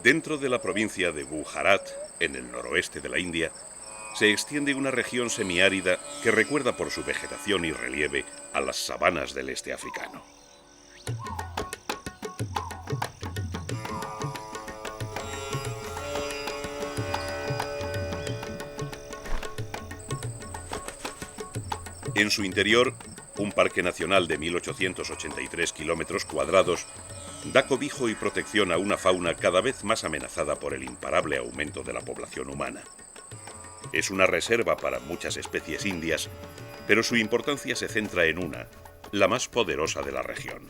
Dentro de la provincia de Gujarat, en el noroeste de la India, se extiende una región semiárida que recuerda por su vegetación y relieve a las sabanas del este africano. En su interior, un parque nacional de 1883 kilómetros cuadrados da cobijo y protección a una fauna cada vez más amenazada por el imparable aumento de la población humana. Es una reserva para muchas especies indias, pero su importancia se centra en una, la más poderosa de la región,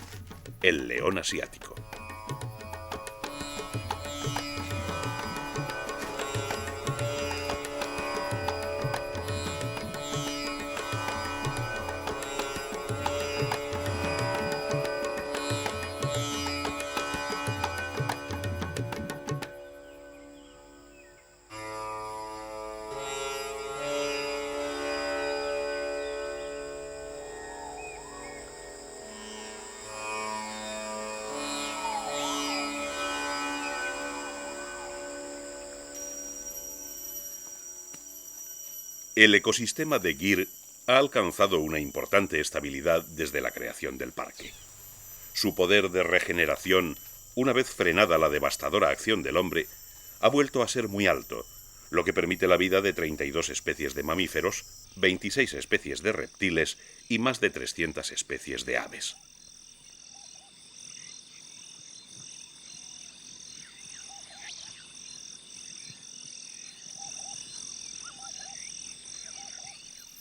el león asiático. El ecosistema de Gir ha alcanzado una importante estabilidad desde la creación del parque. Su poder de regeneración, una vez frenada la devastadora acción del hombre, ha vuelto a ser muy alto, lo que permite la vida de 32 especies de mamíferos, 26 especies de reptiles y más de 300 especies de aves.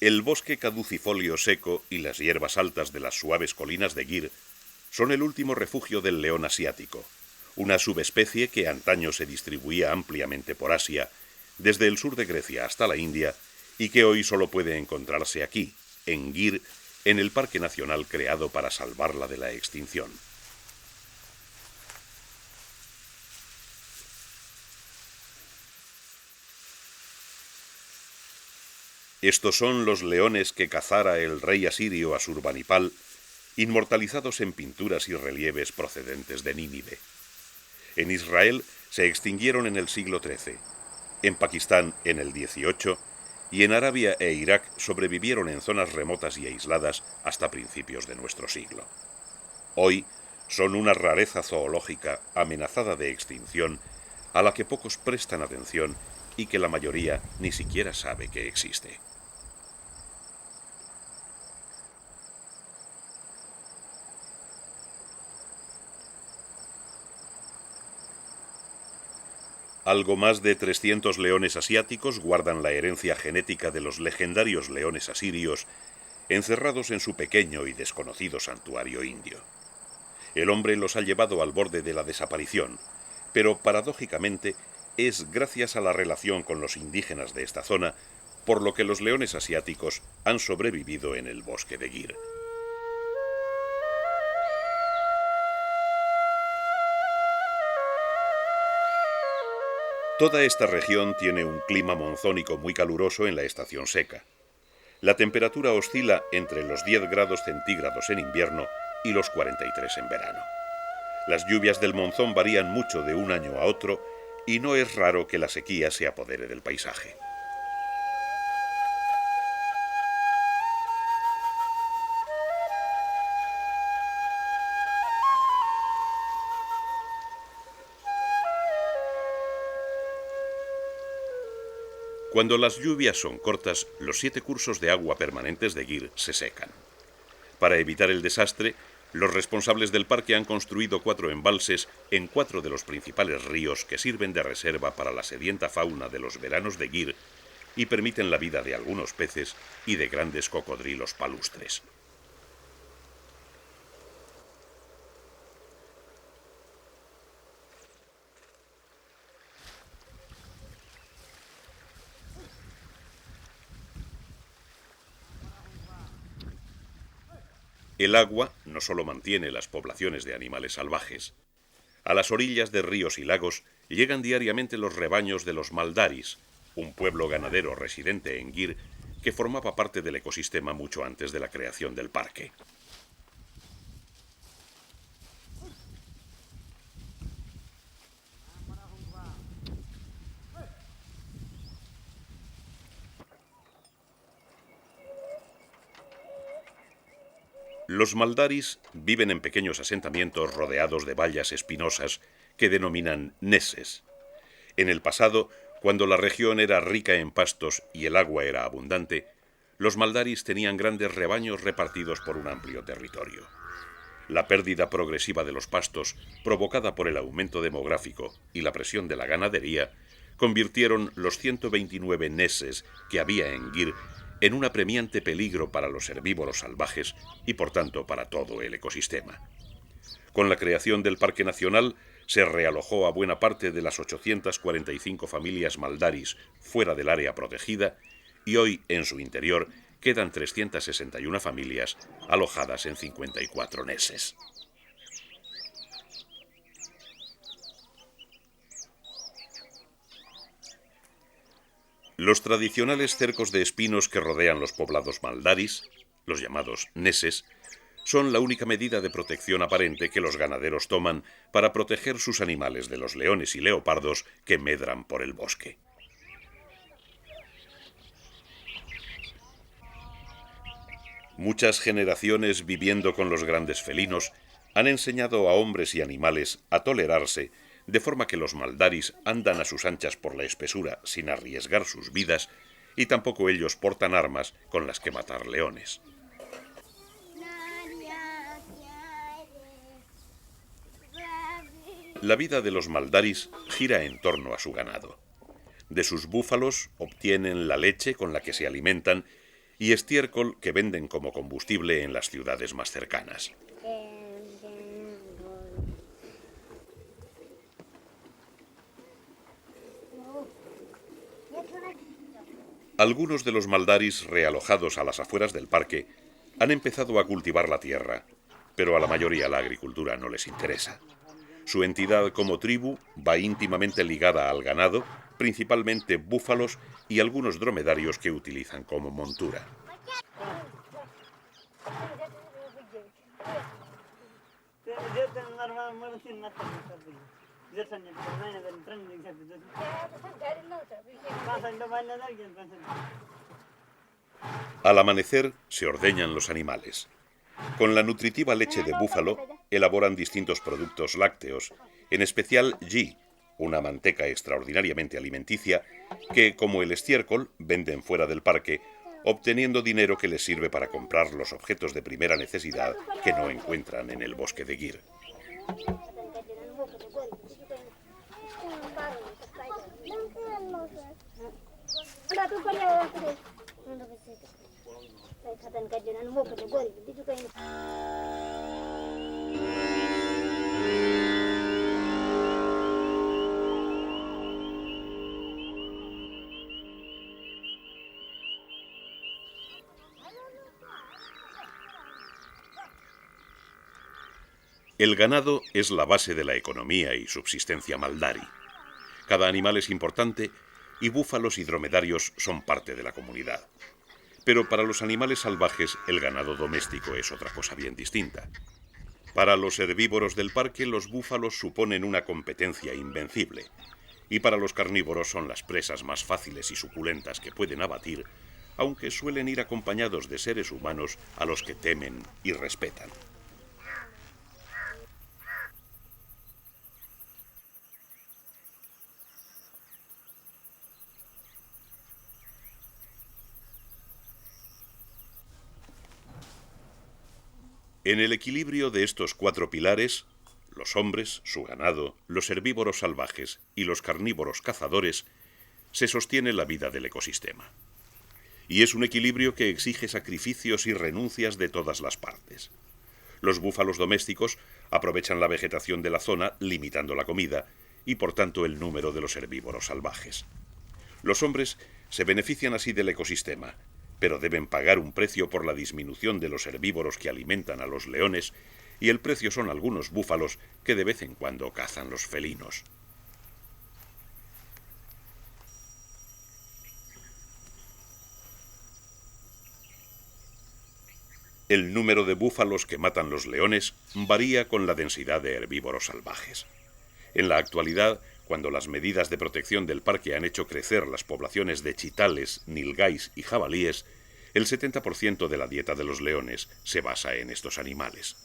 El bosque caducifolio seco y las hierbas altas de las suaves colinas de Gir son el último refugio del león asiático, una subespecie que antaño se distribuía ampliamente por Asia, desde el sur de Grecia hasta la India, y que hoy solo puede encontrarse aquí, en Gir, en el Parque Nacional creado para salvarla de la extinción. Estos son los leones que cazara el rey asirio Asurbanipal, inmortalizados en pinturas y relieves procedentes de Nínive. En Israel se extinguieron en el siglo XIII, en Pakistán en el XVIII y en Arabia e Irak sobrevivieron en zonas remotas y aisladas hasta principios de nuestro siglo. Hoy son una rareza zoológica amenazada de extinción a la que pocos prestan atención y que la mayoría ni siquiera sabe que existe. Algo más de 300 leones asiáticos guardan la herencia genética de los legendarios leones asirios, encerrados en su pequeño y desconocido santuario indio. El hombre los ha llevado al borde de la desaparición, pero paradójicamente es gracias a la relación con los indígenas de esta zona por lo que los leones asiáticos han sobrevivido en el bosque de Gir. Toda esta región tiene un clima monzónico muy caluroso en la estación seca. La temperatura oscila entre los 10 grados centígrados en invierno y los 43 en verano. Las lluvias del monzón varían mucho de un año a otro y no es raro que la sequía se apodere del paisaje. Cuando las lluvias son cortas, los 7 cursos de agua permanentes de Gir se secan. Para evitar el desastre, los responsables del parque han construido 4 embalses en 4 de los principales ríos que sirven de reserva para la sedienta fauna de los veranos de Gir y permiten la vida de algunos peces y de grandes cocodrilos palustres. El agua no solo mantiene las poblaciones de animales salvajes. A las orillas de ríos y lagos llegan diariamente los rebaños de los Maldaris, un pueblo ganadero residente en Gir que formaba parte del ecosistema mucho antes de la creación del parque. Los maldaris viven en pequeños asentamientos rodeados de vallas espinosas que denominan neses. En el pasado, cuando la región era rica en pastos y el agua era abundante, los maldaris tenían grandes rebaños repartidos por un amplio territorio. La pérdida progresiva de los pastos, provocada por el aumento demográfico y la presión de la ganadería, convirtieron los 129 neses que había en Gir en un apremiante peligro para los herbívoros salvajes y por tanto para todo el ecosistema. Con la creación del Parque Nacional se realojó a buena parte de las 845 familias maldaris fuera del área protegida y hoy en su interior quedan 361 familias alojadas en 54 neses. Los tradicionales cercos de espinos que rodean los poblados maldaris, los llamados neses, son la única medida de protección aparente que los ganaderos toman para proteger sus animales de los leones y leopardos que medran por el bosque. Muchas generaciones viviendo con los grandes felinos han enseñado a hombres y animales a tolerarse, de forma que los maldaris andan a sus anchas por la espesura sin arriesgar sus vidas y tampoco ellos portan armas con las que matar leones. La vida de los maldaris gira en torno a su ganado. De sus búfalos obtienen la leche con la que se alimentan y estiércol que venden como combustible en las ciudades más cercanas. Algunos de los maldaris realojados a las afueras del parque han empezado a cultivar la tierra, pero a la mayoría la agricultura no les interesa. Su entidad como tribu va íntimamente ligada al ganado, principalmente búfalos y algunos dromedarios que utilizan como montura. Al amanecer se ordeñan los animales. Con la nutritiva leche de búfalo elaboran distintos productos lácteos, en especial ghee, una manteca extraordinariamente alimenticia que, como el estiércol, venden fuera del parque, obteniendo dinero que les sirve para comprar los objetos de primera necesidad que no encuentran en el bosque de Gir. El ganado es la base de la economía y subsistencia maldari. Cada animal es importante y búfalos y dromedarios son parte de la comunidad. Pero para los animales salvajes el ganado doméstico es otra cosa bien distinta. Para los herbívoros del parque los búfalos suponen una competencia invencible y para los carnívoros son las presas más fáciles y suculentas que pueden abatir, aunque suelen ir acompañados de seres humanos a los que temen y respetan. En el equilibrio de estos cuatro pilares, los hombres, su ganado, los herbívoros salvajes y los carnívoros cazadores, se sostiene la vida del ecosistema. Y es un equilibrio que exige sacrificios y renuncias de todas las partes. Los búfalos domésticos aprovechan la vegetación de la zona, limitando la comida y por tanto el número de los herbívoros salvajes. Los hombres se benefician así del ecosistema, pero deben pagar un precio por la disminución de los herbívoros que alimentan a los leones, y el precio son algunos búfalos que de vez en cuando cazan los felinos. El número de búfalos que matan los leones varía con la densidad de herbívoros salvajes. En la actualidad, cuando las medidas de protección del parque han hecho crecer las poblaciones de chitales, nilgais y jabalíes, El 70% de la dieta de los leones se basa en estos animales.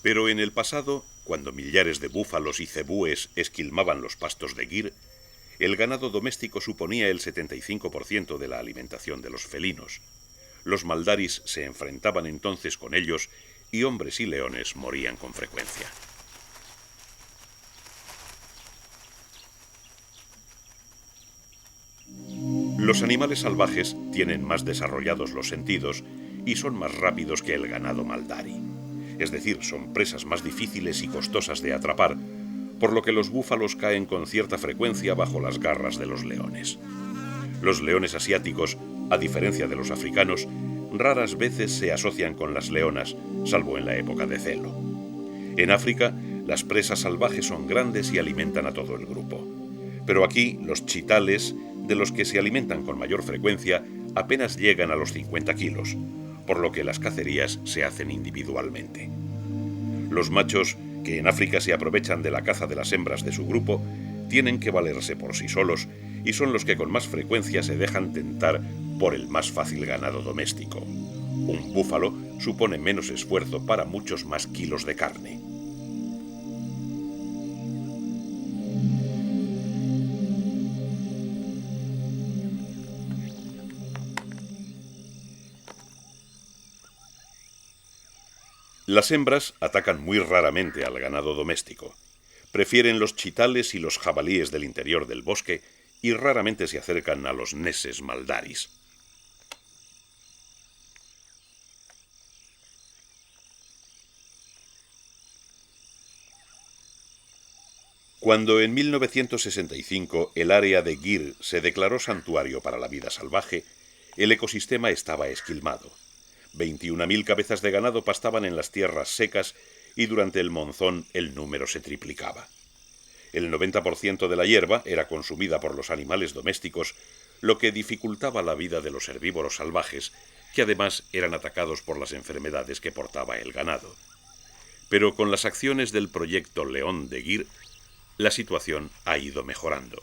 Pero en el pasado, cuando millares de búfalos y cebúes esquilmaban los pastos de Gir, el ganado doméstico suponía el 75% de la alimentación de los felinos. Los maldaris se enfrentaban entonces con ellos y hombres y leones morían con frecuencia. Los animales salvajes tienen más desarrollados los sentidos y son más rápidos que el ganado maldari. Es decir, son presas más difíciles y costosas de atrapar, por lo que los búfalos caen con cierta frecuencia bajo las garras de los leones. Los leones asiáticos, a diferencia de los africanos, raras veces se asocian con las leonas, salvo en la época de celo. En África, las presas salvajes son grandes y alimentan a todo el grupo. Pero aquí, los chitales, de los que se alimentan con mayor frecuencia, apenas llegan a los 50 kilos, por lo que las cacerías se hacen individualmente. Los machos, que en África se aprovechan de la caza de las hembras de su grupo, tienen que valerse por sí solos y son los que con más frecuencia se dejan tentar por el más fácil ganado doméstico. Un búfalo supone menos esfuerzo para muchos más kilos de carne. Las hembras atacan muy raramente al ganado doméstico. Prefieren los chitales y los jabalíes del interior del bosque y raramente se acercan a los neses maldaris. Cuando en 1965 el área de Gir se declaró santuario para la vida salvaje, el ecosistema estaba esquilmado. 21.000 cabezas de ganado pastaban en las tierras secas y durante el monzón el número se triplicaba. El 90% de la hierba era consumida por los animales domésticos, lo que dificultaba la vida de los herbívoros salvajes, que además eran atacados por las enfermedades que portaba el ganado. Pero con las acciones del proyecto León de Gir, la situación ha ido mejorando.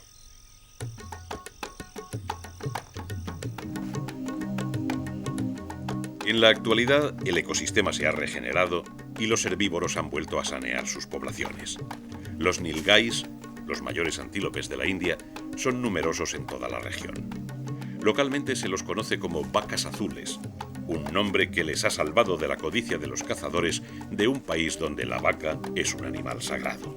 En la actualidad, el ecosistema se ha regenerado y los herbívoros han vuelto a sanear sus poblaciones. Los nilgais, los mayores antílopes de la India, son numerosos en toda la región. Localmente se los conoce como vacas azules, un nombre que les ha salvado de la codicia de los cazadores de un país donde la vaca es un animal sagrado.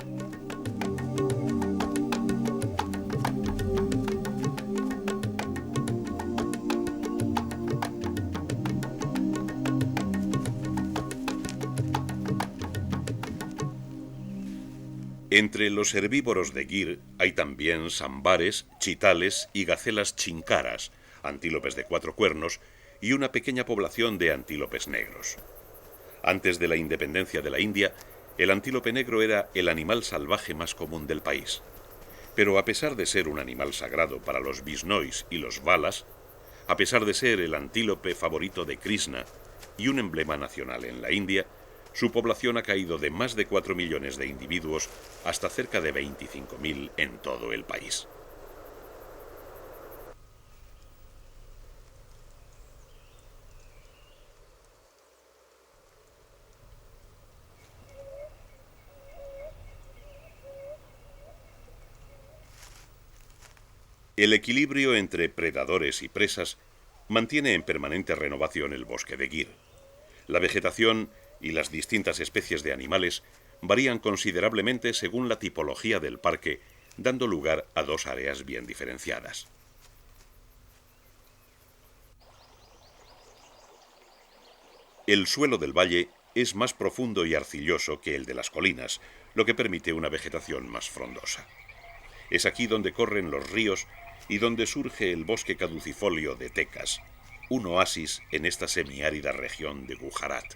Entre los herbívoros de Gir hay también sambares, chitales y gacelas chincaras, antílopes de 4 cuernos, y una pequeña población de antílopes negros. Antes de la independencia de la India, el antílope negro era el animal salvaje más común del país. Pero a pesar de ser un animal sagrado para los bisnois y los balas, a pesar de ser el antílope favorito de Krishna y un emblema nacional en la India, su población ha caído de más de 4 millones de individuos hasta cerca de 25.000 en todo el país. El equilibrio entre predadores y presas mantiene en permanente renovación el bosque de Gir. La vegetación y las distintas especies de animales varían considerablemente según la tipología del parque, dando lugar a 2 áreas bien diferenciadas. El suelo del valle es más profundo y arcilloso que el de las colinas, lo que permite una vegetación más frondosa. Es aquí donde corren los ríos y donde surge el bosque caducifolio de Tecas, un oasis en esta semiárida región de Gujarat.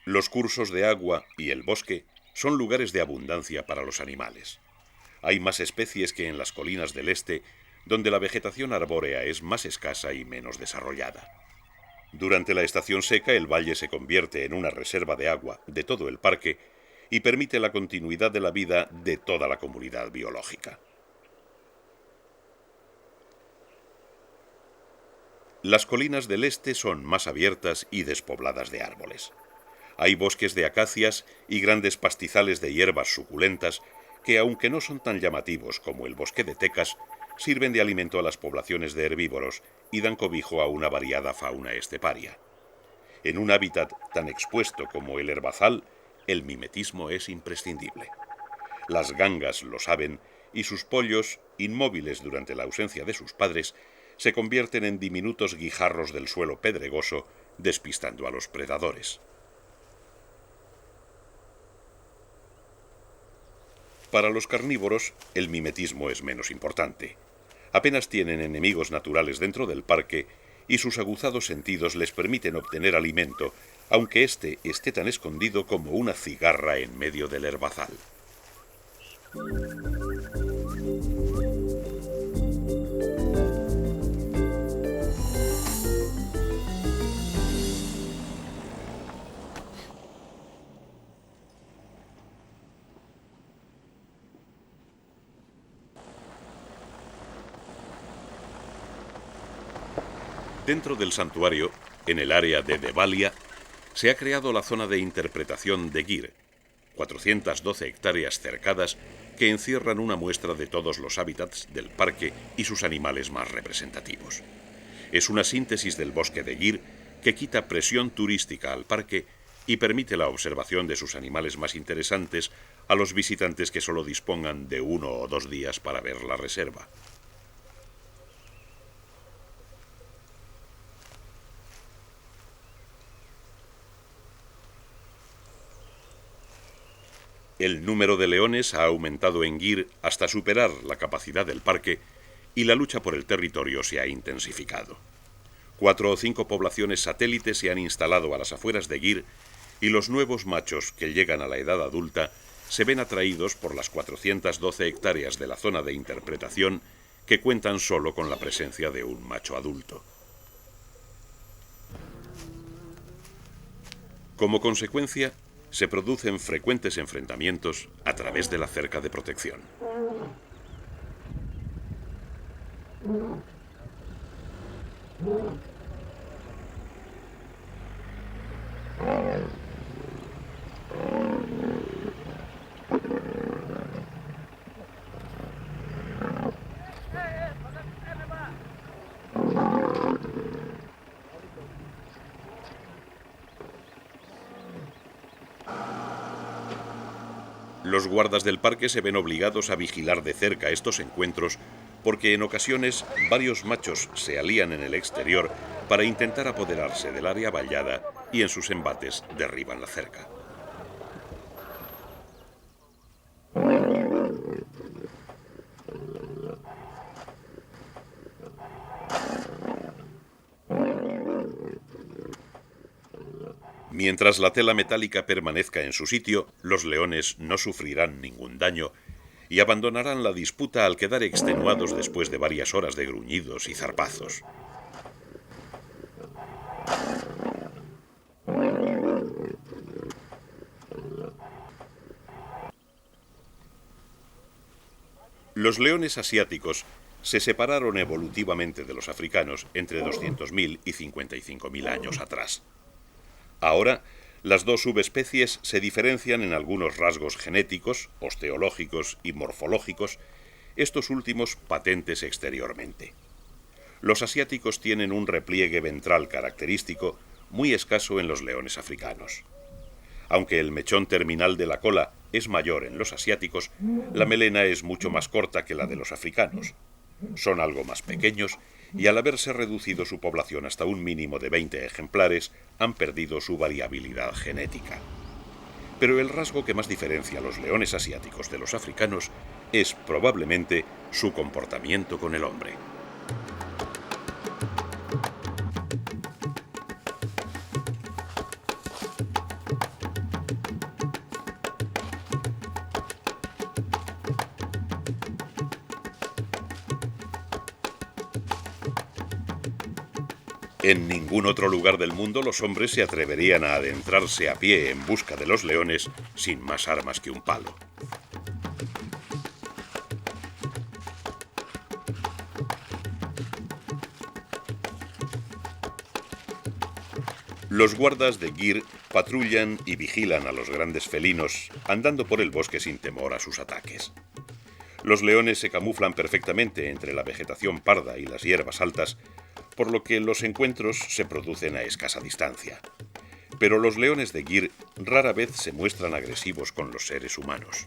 Los cursos de agua y el bosque son lugares de abundancia para los animales. Hay más especies que en las colinas del este, donde la vegetación arbórea es más escasa y menos desarrollada. Durante la estación seca, el valle se convierte en una reserva de agua de todo el parque y permite la continuidad de la vida de toda la comunidad biológica. Las colinas del este son más abiertas y despobladas de árboles. Hay bosques de acacias y grandes pastizales de hierbas suculentas que, aunque no son tan llamativos como el bosque de Tecas, sirven de alimento a las poblaciones de herbívoros y dan cobijo a una variada fauna esteparia. En un hábitat tan expuesto como el herbazal, el mimetismo es imprescindible. Las gangas lo saben y sus pollos, inmóviles durante la ausencia de sus padres, se convierten en diminutos guijarros del suelo pedregoso, despistando a los predadores. Para los carnívoros, el mimetismo es menos importante. Apenas tienen enemigos naturales dentro del parque y sus aguzados sentidos les permiten obtener alimento, aunque éste esté tan escondido como una cigarra en medio del herbazal. Dentro del santuario, en el área de Devalia, se ha creado la zona de interpretación de Gir, 412 hectáreas cercadas que encierran una muestra de todos los hábitats del parque y sus animales más representativos. Es una síntesis del bosque de Gir que quita presión turística al parque y permite la observación de sus animales más interesantes a los visitantes que solo dispongan de 1 o 2 días para ver la reserva. El número de leones ha aumentado en Gir hasta superar la capacidad del parque y la lucha por el territorio se ha intensificado. 4 o 5 poblaciones satélites se han instalado a las afueras de Gir y los nuevos machos que llegan a la edad adulta se ven atraídos por las 412 hectáreas de la zona de interpretación que cuentan solo con la presencia de un macho adulto. Como consecuencia, se producen frecuentes enfrentamientos a través de la cerca de protección. Los guardas del parque se ven obligados a vigilar de cerca estos encuentros porque en ocasiones varios machos se alían en el exterior para intentar apoderarse del área vallada y en sus embates derriban la cerca. Mientras la tela metálica permanezca en su sitio, los leones no sufrirán ningún daño y abandonarán la disputa al quedar extenuados después de varias horas de gruñidos y zarpazos. Los leones asiáticos se separaron evolutivamente de los africanos entre 200.000 y 55.000 años atrás. Ahora, las dos subespecies se diferencian en algunos rasgos genéticos, osteológicos y morfológicos, estos últimos patentes exteriormente. Los asiáticos tienen un repliegue ventral característico muy escaso en los leones africanos. Aunque el mechón terminal de la cola es mayor en los asiáticos, la melena es mucho más corta que la de los africanos. Son algo más pequeños y al haberse reducido su población hasta un mínimo de 20 ejemplares, han perdido su variabilidad genética. Pero el rasgo que más diferencia a los leones asiáticos de los africanos es probablemente su comportamiento con el hombre. En ningún otro lugar del mundo los hombres se atreverían a adentrarse a pie en busca de los leones sin más armas que un palo. Los guardas de Gir patrullan y vigilan a los grandes felinos, andando por el bosque sin temor a sus ataques. Los leones se camuflan perfectamente entre la vegetación parda y las hierbas altas, por lo que los encuentros se producen a escasa distancia. Pero los leones de Gir rara vez se muestran agresivos con los seres humanos.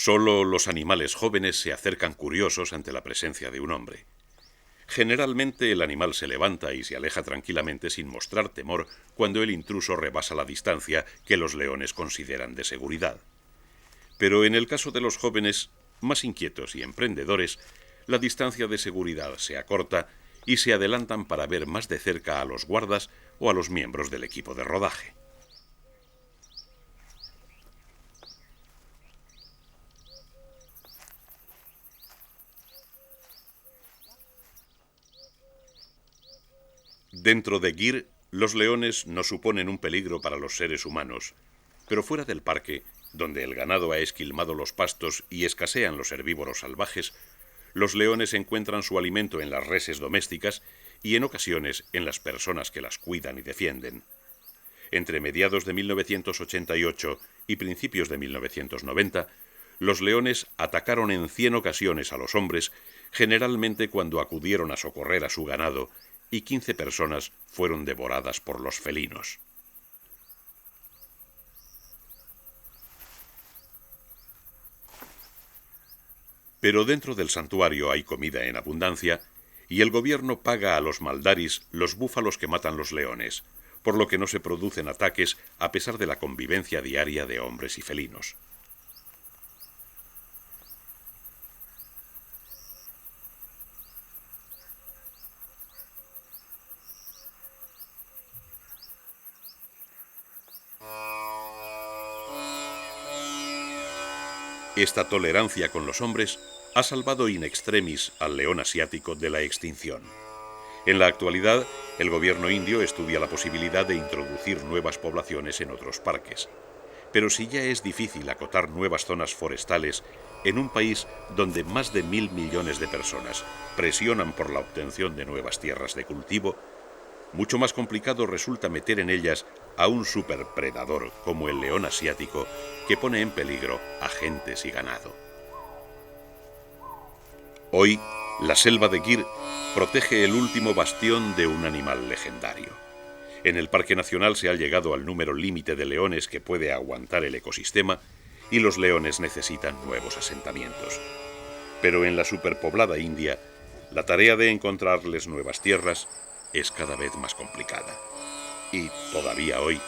Solo los animales jóvenes se acercan curiosos ante la presencia de un hombre. Generalmente el animal se levanta y se aleja tranquilamente sin mostrar temor cuando el intruso rebasa la distancia que los leones consideran de seguridad. Pero en el caso de los jóvenes, más inquietos y emprendedores, la distancia de seguridad se acorta y se adelantan para ver más de cerca a los guardas o a los miembros del equipo de rodaje. Dentro de Gir, los leones no suponen un peligro para los seres humanos, pero fuera del parque, donde el ganado ha esquilmado los pastos y escasean los herbívoros salvajes, los leones encuentran su alimento en las reses domésticas y en ocasiones en las personas que las cuidan y defienden. Entre mediados de 1988 y principios de 1990, los leones atacaron en 100 ocasiones a los hombres, generalmente cuando acudieron a socorrer a su ganado, y 15 personas fueron devoradas por los felinos. Pero dentro del santuario hay comida en abundancia y el gobierno paga a los maldaris los búfalos que matan los leones, por lo que no se producen ataques a pesar de la convivencia diaria de hombres y felinos. Esta tolerancia con los hombres ha salvado in extremis al león asiático de la extinción. En la actualidad, el gobierno indio estudia la posibilidad de introducir nuevas poblaciones en otros parques. Pero si ya es difícil acotar nuevas zonas forestales en un país donde más de 1.000 millones de personas presionan por la obtención de nuevas tierras de cultivo, mucho más complicado resulta meter en ellas a un superpredador como el león asiático que pone en peligro a gentes y ganado. Hoy, la selva de Gir protege el último bastión de un animal legendario. En el Parque Nacional se ha llegado al número límite de leones que puede aguantar el ecosistema y los leones necesitan nuevos asentamientos. Pero en la superpoblada India, la tarea de encontrarles nuevas tierras es cada vez más complicada. Y todavía hoy,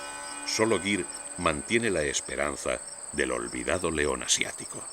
solo Gir mantiene la esperanza del olvidado león asiático.